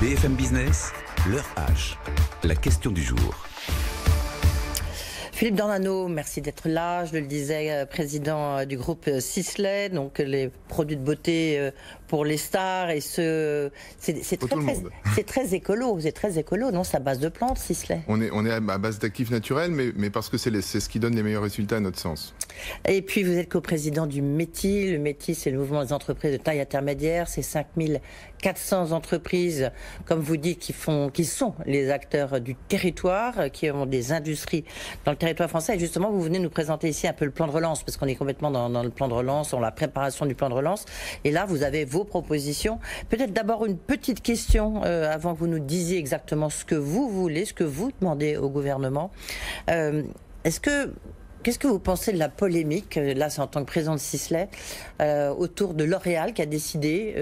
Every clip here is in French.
BFM Business, l'heure H, la question du jour. Philippe Dornano, merci d'être là. Je le disais, président du groupe Sisley, donc les produits de beauté pour les stars et c'est très écolo. Vous êtes très écolo, non? C'est à base de plantes, Sisley. On est à base d'actifs naturels, mais parce que c'est ce qui donne les meilleurs résultats à notre sens. Et puis vous êtes coprésident du METI. Le METI, c'est le mouvement des entreprises de taille intermédiaire. C'est 5400 entreprises, comme vous dites, qui sont les acteurs du territoire, qui ont des industries dans le territoire français. Et justement, vous venez nous présenter ici un peu le plan de relance, parce qu'on est complètement dans le plan de relance, dans la préparation du plan de relance. Et là, vous avez vos propositions. Peut-être d'abord une petite question, avant que vous nous disiez exactement ce que vous voulez, ce que vous demandez au gouvernement. Qu'est-ce que vous pensez de la polémique, là c'est en tant que président de Sisley, autour de L'Oréal qui a décidé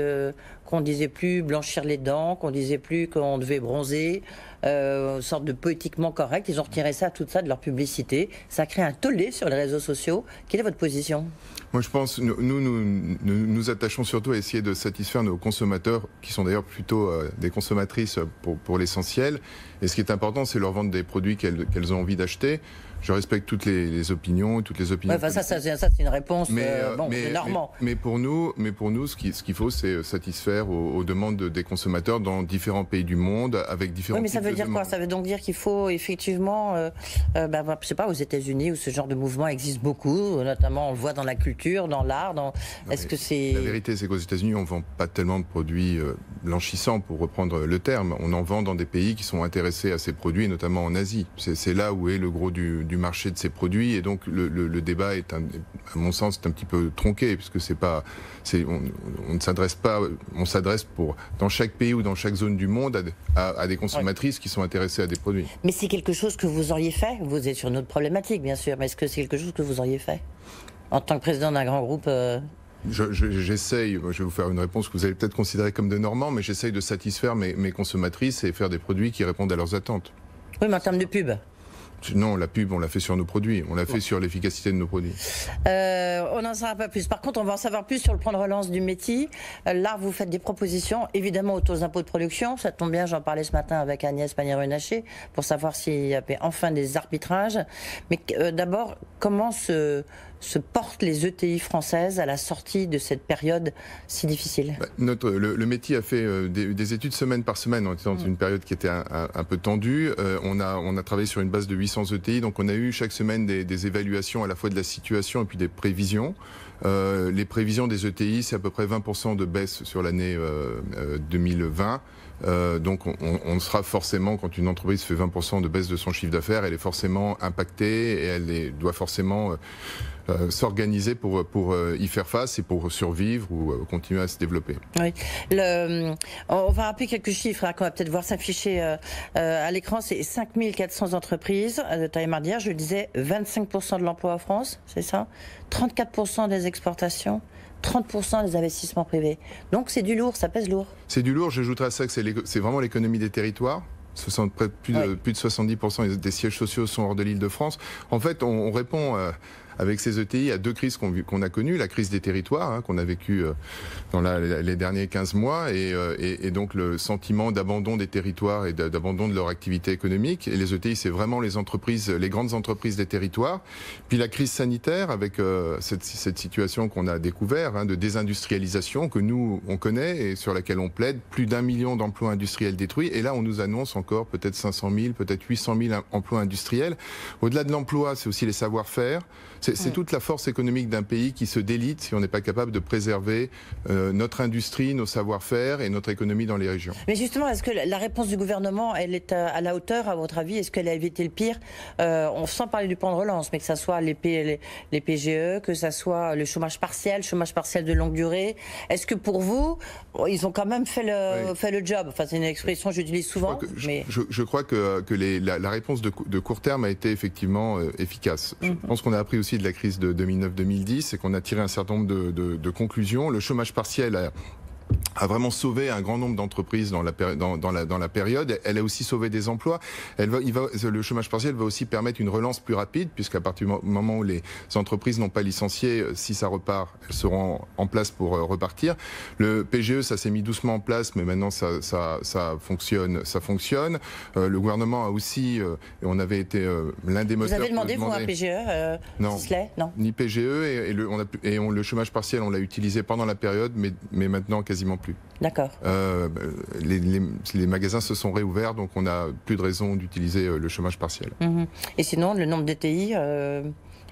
qu'on ne disait plus blanchir les dents, qu'on ne disait plus qu'on devait bronzer, une sorte de poétiquement correct. Ils ont retiré tout ça de leur publicité. Ça a créé un tollé sur les réseaux sociaux. Quelle est votre position? Moi je pense, nous attachons surtout à essayer de satisfaire nos consommateurs, qui sont d'ailleurs plutôt des consommatrices pour l'essentiel. Et ce qui est important, c'est leur vendre des produits qu'elles ont envie d'acheter. Je respecte toutes les opinions, toutes les opinions. Ouais, ça c'est une réponse normand. Mais pour nous, ce qu'il faut, c'est satisfaire aux demandes des consommateurs dans différents pays du monde, avec différents. Oui, mais ça veut dire quoi? Ça veut donc dire qu'il faut effectivement, je sais pas, aux États-Unis où ce genre de mouvement existe beaucoup, notamment on le voit dans la culture, dans l'art. Est-ce que c'est la vérité, c'est qu'aux États-Unis, on vend pas tellement de produits blanchissants, pour reprendre le terme. On en vend dans des pays qui sont intéressés à ces produits, notamment en Asie. C'est là où est le gros du marché de ces produits, et donc le débat est, à mon sens, un petit peu tronqué, puisque on ne s'adresse pas, on s'adresse dans chaque pays ou dans chaque zone du monde à des consommatrices qui sont intéressées à des produits. Mais c'est quelque chose que vous auriez fait? Vous êtes sur notre problématique, bien sûr, mais est-ce que c'est quelque chose que vous auriez fait en tant que président d'un grand groupe? J'essaye, je vais vous faire une réponse que vous allez peut-être considérer comme de normand, mais j'essaye de satisfaire mes consommatrices et faire des produits qui répondent à leurs attentes. Oui, mais en termes de pub? Non, la pub, on l'a fait sur nos produits. On l'a fait sur l'efficacité de nos produits. On n'en saura pas plus. Par contre, on va en savoir plus sur le plan de relance du METI. Là, vous faites des propositions, évidemment, aux taux d'impôt de production. Ça tombe bien, j'en parlais ce matin avec Agnès Pannier-Runacher pour savoir s'il y avait enfin des arbitrages. Mais d'abord, comment se portent les ETI françaises à la sortie de cette période si difficile? Le METI a fait des études semaine par semaine. On était dans une période qui était un peu tendue. On a travaillé sur une base de 800 ETI, donc on a eu chaque semaine des évaluations à la fois de la situation et puis des prévisions. Les prévisions des ETI, c'est à peu près 20% de baisse sur l'année 2020. Donc on sera forcément, quand une entreprise fait 20% de baisse de son chiffre d'affaires, elle est forcément impactée et doit forcément s'organiser pour y faire face et pour survivre ou continuer à se développer. Oui. On va rappeler quelques chiffres qu'on va peut-être voir s'afficher à l'écran. C'est 5400 entreprises de taille intermédiaire. Je le disais, 25% de l'emploi en France, c'est ça? 34% des exportations, 30% des investissements privés. Donc c'est du lourd, ça pèse lourd. C'est du lourd, j'ajouterais à ça que c'est vraiment l'économie des territoires. Plus de 70% des sièges sociaux sont hors de l'Île-de-France. En fait, on répond avec ces ETI à deux crises qu'on a connues. La crise des territoires, qu'on a vécue dans les derniers 15 mois, et donc le sentiment d'abandon des territoires et d'abandon de leur activité économique. Et les ETI, c'est vraiment les grandes entreprises des territoires. Puis la crise sanitaire, avec cette situation qu'on a découvert, de désindustrialisation, que nous, on connaît et sur laquelle on plaide. Plus d'1 million d'emplois industriels détruits. Et là, on nous annonce encore peut-être 500 000, peut-être 800 000 emplois industriels. Au-delà de l'emploi, c'est aussi les savoir-faire. C'est toute la force économique d'un pays qui se délite si on n'est pas capable de préserver notre industrie, nos savoir-faire et notre économie dans les régions. Mais justement, est-ce que la réponse du gouvernement, elle est à la hauteur, à votre avis? Est-ce qu'elle a évité le pire? Sans parler du plan de relance, mais que ça soit les PGE, que ça soit le chômage partiel de longue durée. Est-ce que pour vous, ils ont quand même fait le job? Enfin, c'est une expression que j'utilise souvent. Je crois que la réponse de court terme a été effectivement efficace. Je pense qu'on a appris aussi de la crise de 2009-2010 et qu'on a tiré un certain nombre de conclusions. Le chômage partiel a vraiment sauvé un grand nombre d'entreprises dans la période. Elle a aussi sauvé des emplois. Le chômage partiel va aussi permettre une relance plus rapide, puisqu'à partir du moment où les entreprises n'ont pas licencié, si ça repart, elles seront en place pour repartir. Le PGE, ça s'est mis doucement en place, mais maintenant ça fonctionne. Le gouvernement a aussi, et on avait été l'un des moteurs. Vous avez demandé, vous, un PGE non. Non. Ni PGE, le chômage partiel, on l'a utilisé pendant la période, mais maintenant quasiment plus. D'accord. Les magasins se sont réouverts, donc on n'a plus de raison d'utiliser le chômage partiel. Et sinon, le nombre d'ETI,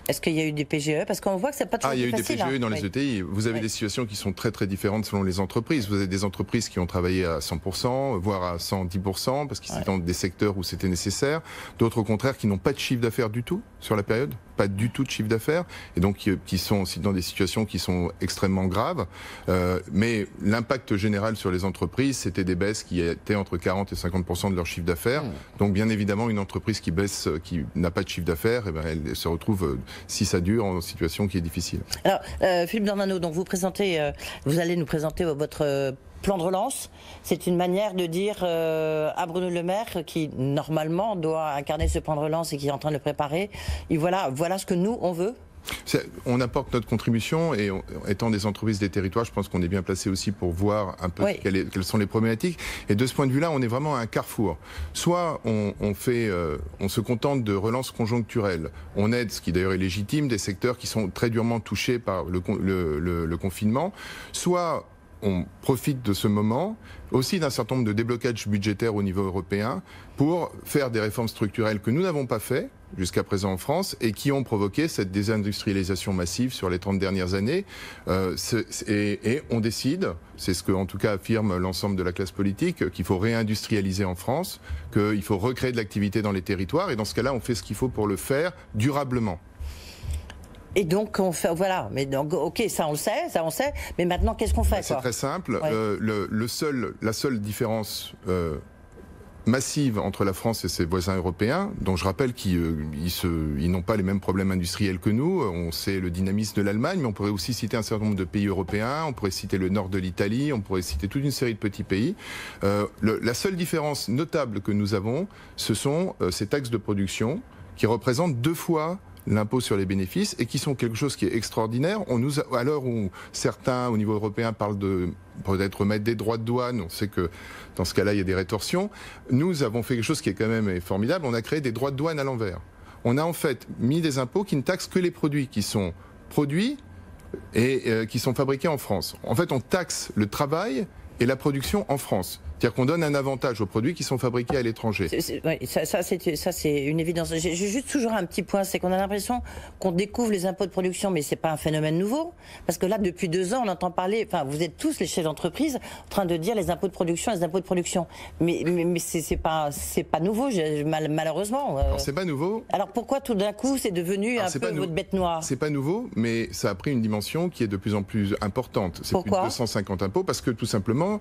est-ce qu'il y a eu des PGE? Parce qu'on voit que c'est pas toujours facile. Il y a eu des PGE dans les ETI. Vous avez des situations qui sont très très différentes selon les entreprises. Vous avez des entreprises qui ont travaillé à 100%, voire à 110%, parce qu'ils étaient dans des secteurs où c'était nécessaire. D'autres, au contraire, qui n'ont pas de chiffre d'affaires du tout sur la période. Pas du tout de chiffre d'affaires, et donc qui sont aussi dans des situations qui sont extrêmement graves. Mais l'impact général sur les entreprises, c'était des baisses qui étaient entre 40 et 50% de leur chiffre d'affaires. Donc bien évidemment, une entreprise qui baisse, qui n'a pas de chiffre d'affaires, elle se retrouve, si ça dure, en situation qui est difficile. Alors, Philippe Dornano, donc vous allez nous présenter votre plan de relance. C'est une manière de dire à Bruno Le Maire, qui normalement doit incarner ce plan de relance et qui est en train de le préparer, et voilà ce que nous, on veut. On apporte notre contribution, et étant des entreprises des territoires, je pense qu'on est bien placé aussi pour voir un peu quelles sont les problématiques. Et de ce point de vue-là, on est vraiment à un carrefour. Soit on se contente de relance conjoncturelle. On aide, ce qui d'ailleurs est légitime, des secteurs qui sont très durement touchés par le confinement. Soit on profite de ce moment, aussi d'un certain nombre de déblocages budgétaires au niveau européen, pour faire des réformes structurelles que nous n'avons pas fait jusqu'à présent en France, et qui ont provoqué cette désindustrialisation massive sur les 30 dernières années. Et on décide, c'est ce que en tout cas affirme l'ensemble de la classe politique, qu'il faut réindustrialiser en France, qu'il faut recréer de l'activité dans les territoires, et dans ce cas-là, on fait ce qu'il faut pour le faire durablement. Et donc, on fait, voilà, mais donc, ok, ça on le sait, mais maintenant, qu'est-ce qu'on fait? C'est très simple. La seule différence massive entre la France et ses voisins européens, dont je rappelle qu'ils n'ont pas les mêmes problèmes industriels que nous. On sait le dynamisme de l'Allemagne, mais on pourrait aussi citer un certain nombre de pays européens, on pourrait citer le nord de l'Italie, on pourrait citer toute une série de petits pays. La seule différence notable que nous avons, ce sont ces taxes de production qui représentent 2 fois l'impôt sur les bénéfices, et qui sont quelque chose qui est extraordinaire. À l'heure où certains au niveau européen parlent de peut-être remettre des droits de douane, on sait que dans ce cas-là il y a des rétorsions, nous avons fait quelque chose qui est quand même formidable, on a créé des droits de douane à l'envers. On a en fait mis des impôts qui ne taxent que les produits qui sont produits et qui sont fabriqués en France. En fait, on taxe le travail et la production en France. C'est-à-dire qu'on donne un avantage aux produits qui sont fabriqués à l'étranger. Ça, c'est une évidence. J'ai juste toujours un petit point, c'est qu'on a l'impression qu'on découvre les impôts de production, mais c'est pas un phénomène nouveau. Parce que là, depuis 2 ans, on entend parler, enfin, vous êtes tous les chefs d'entreprise en train de dire les impôts de production, les impôts de production. Mais c'est pas nouveau, malheureusement. Alors, c'est pas nouveau. Alors pourquoi tout d'un coup, c'est devenu un peu votre bête noire? C'est pas nouveau, mais ça a pris une dimension qui est de plus en plus importante. C'est plus de 250 impôts, parce que tout simplement,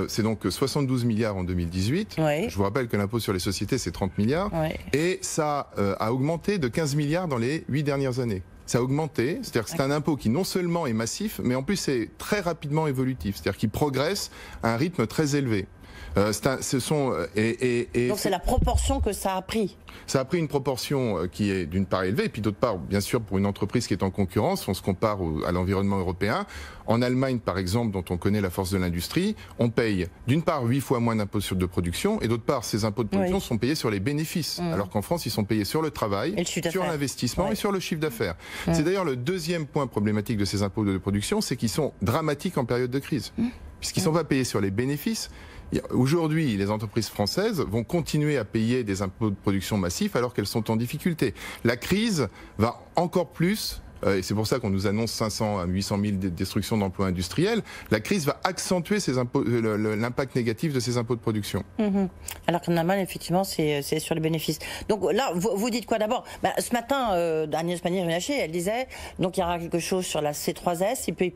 c'est donc 72 milliards en 2018. Oui. Je vous rappelle que l'impôt sur les sociétés, c'est 30 milliards. Oui. Et ça a augmenté de 15 milliards dans les 8 dernières années. Ça a augmenté, c'est-à-dire que c'est un impôt qui non seulement est massif, mais en plus est très rapidement évolutif, c'est-à-dire qu'il progresse à un rythme très élevé. Donc c'est la proportion que ça a pris. Ça a pris une proportion qui est d'une part élevée, et puis d'autre part, bien sûr, pour une entreprise qui est en concurrence, on se compare à l'environnement européen. En Allemagne, par exemple, dont on connaît la force de l'industrie, on paye d'une part 8 fois moins d'impôts de production, et d'autre part, ces impôts de production sont payés sur les bénéfices, alors qu'en France, ils sont payés sur le travail, sur l'investissement et sur le chiffre d'affaires. C'est d'ailleurs le deuxième point problématique de ces impôts de production, c'est qu'ils sont dramatiques en période de crise, puisqu'ils ne sont pas payés sur les bénéfices. Aujourd'hui, les entreprises françaises vont continuer à payer des impôts de production massifs alors qu'elles sont en difficulté. La crise va encore plus, et c'est pour ça qu'on nous annonce 500 à 800 000 destructions d'emplois industriels, la crise va accentuer l'impact négatif de ces impôts de production. Alors qu'en Allemagne, effectivement, c'est sur les bénéfices. Donc là, vous dites quoi d'abord? Ce matin, Agnès Pannier-Runacher, elle disait, donc il y aura quelque chose sur la C3S, il peut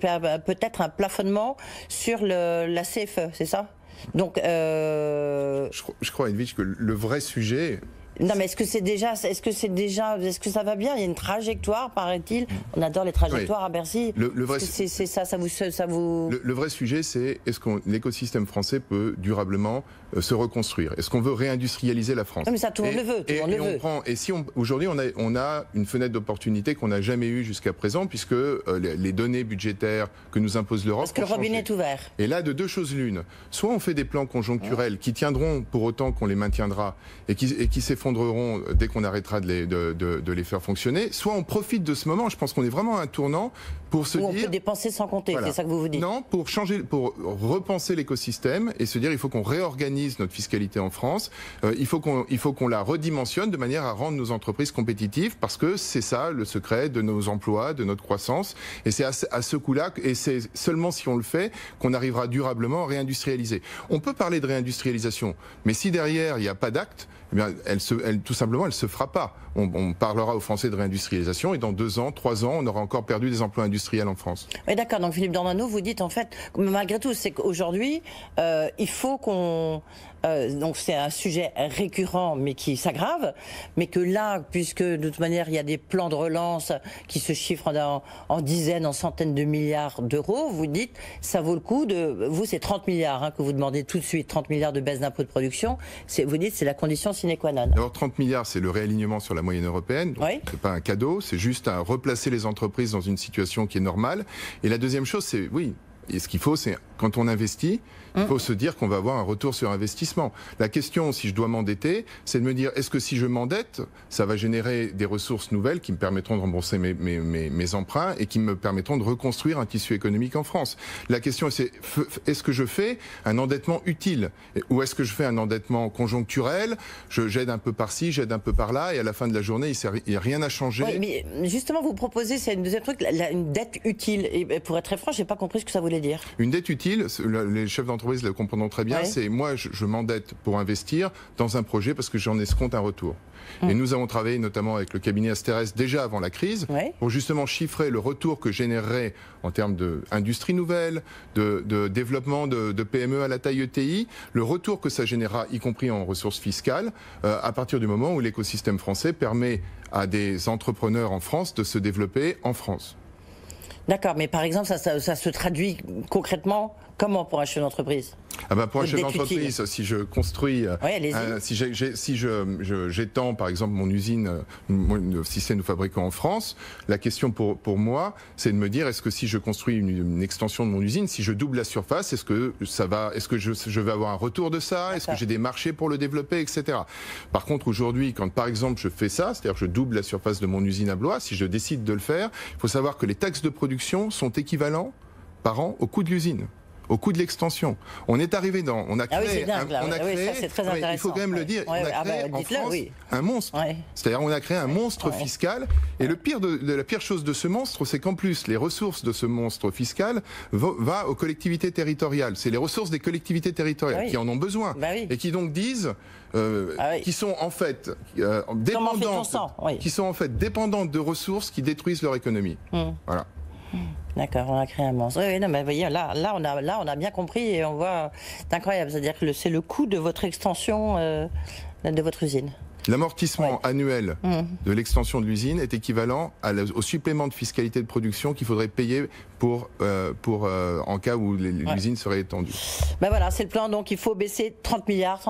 peut-être un plafonnement sur la CFE, c'est ça? Donc, je crois, Edwige, que le vrai sujet, Non, mais est-ce que ça va bien? Il y a une trajectoire, paraît-il. On adore les trajectoires à Bercy. Le vrai, c'est ça vous... Le vrai sujet, c'est est-ce que l'écosystème français peut durablement se reconstruire? Est-ce qu'on veut réindustrialiser la France? Non, mais ça, tout le monde le veut. Et si aujourd'hui, on a une fenêtre d'opportunité qu'on n'a jamais eue jusqu'à présent, puisque les données budgétaires que nous impose l'Europe. Parce que le robinet est ouvert. Et là, de deux choses l'une. Soit on fait des plans conjoncturels qui tiendront pour autant qu'on les maintiendra et qui s'effondreront dès qu'on arrêtera de les faire fonctionner, soit on profite de ce moment. Je pense qu'on est vraiment à un tournant pour se dire... On peut dépenser sans compter, voilà. C'est ça que vous dites? Non, pour repenser l'écosystème et se dire il faut qu'on réorganise notre fiscalité en France, il faut qu'on la redimensionne de manière à rendre nos entreprises compétitives, parce que c'est ça le secret de nos emplois, de notre croissance, et c'est à ce coup-là, et c'est seulement si on le fait qu'on arrivera durablement à réindustrialiser. On peut parler de réindustrialisation, mais si derrière il n'y a pas d'acte, eh bien, tout simplement, elle se fera pas. On parlera aux Français de réindustrialisation et dans 2 ans, 3 ans, on aura encore perdu des emplois industriels en France. Oui, d'accord. Donc Philippe Dornano, vous dites en fait, malgré tout, c'est qu'aujourd'hui, il faut qu'on... donc c'est un sujet récurrent mais qui s'aggrave, mais que là, puisque de toute manière il y a des plans de relance qui se chiffrent en dizaines, en centaines de milliards d'euros, vous dites ça vaut le coup de... Vous, c'est 30 milliards que vous demandez tout de suite, 30 milliards de baisse d'impôts de production, vous dites c'est la condition sine qua non. Alors 30 milliards, c'est le réalignement sur la moyenne européenne, donc oui. C'est pas un cadeau, c'est juste à replacer les entreprises dans une situation qui est normale. Et la deuxième chose, c'est, oui, et ce qu'il faut, c'est quand on investit, il faut se dire qu'on va avoir un retour sur investissement. La question, si je dois m'endetter, c'est de me dire, est-ce que si je m'endette, ça va générer des ressources nouvelles qui me permettront de rembourser mes emprunts et qui me permettront de reconstruire un tissu économique en France? La question, c'est, est-ce que je fais un endettement utile? Ou est-ce que je fais un endettement conjoncturel? J'aide un peu par-ci, j'aide un peu par-là, et à la fin de la journée, il n'y a rien à changer. Oui, mais justement, vous proposez, c'est un deuxième truc, une dette utile. Et pour être très franc, je n'ai pas compris ce que ça voulait dire. Une dette utile, les chefs d'entreprise le comprendront très bien, c'est moi je m'endette pour investir dans un projet parce que j'en escompte un retour. Et nous avons travaillé notamment avec le cabinet Asterès déjà avant la crise pour justement chiffrer le retour que générerait en termes d'industrie nouvelle, de développement de PME à la taille ETI, le retour que ça générera, y compris en ressources fiscales, à partir du moment où l'écosystème français permet à des entrepreneurs en France de se développer en France. D'accord, mais par exemple, ça se traduit concrètement comment pour un chef d'entreprise? Pour un chef d'entreprise, si je construis, si j'étends par exemple mon usine, si c'est nous fabriquons en France, la question pour moi, c'est de me dire, est-ce que si je construis une extension de mon usine, si je double la surface, est-ce que je vais avoir un retour de ça? Est-ce que j'ai des marchés pour le développer, etc. Par contre, aujourd'hui, quand par exemple je fais ça, c'est-à-dire que je double la surface de mon usine à Blois, si je décide de le faire, il faut savoir que les taxes de production sont équivalents par an au coût de l'usine, au coût de l'extension. On est arrivé on a créé, il faut quand même le dire, on a créé en France un monstre. C'est-à-dire on a créé un monstre fiscal, et la pire chose de ce monstre, c'est qu'en plus les ressources de ce monstre fiscal vont aux collectivités territoriales. C'est les ressources des collectivités territoriales qui en ont besoin et qui donc disent qui sont en fait dépendantes de ressources qui détruisent leur économie. Voilà. D'accord, on a créé un monstre. Oui, non, mais voyez, là, on a bien compris et on voit, c'est incroyable. C'est-à-dire que c'est le coût de votre extension de votre usine. L'amortissement annuel de l'extension de l'usine est équivalent au supplément de fiscalité de production qu'il faudrait payer en cas où l'usine serait étendue. Voilà, c'est le plan. Donc il faut baisser 30 milliards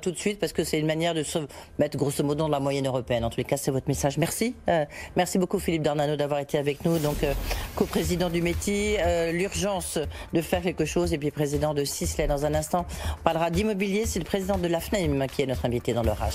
tout de suite, parce que c'est une manière de se mettre grosso modo dans la moyenne européenne. En tous les cas, c'est votre message. Merci. Merci beaucoup Philippe Dornano d'avoir été avec nous. Donc coprésident du METI, l'urgence de faire quelque chose, et puis président de Sisley. Dans un instant, on parlera d'immobilier. C'est le président de l'AFNAIM qui est notre invité dans l'Orage.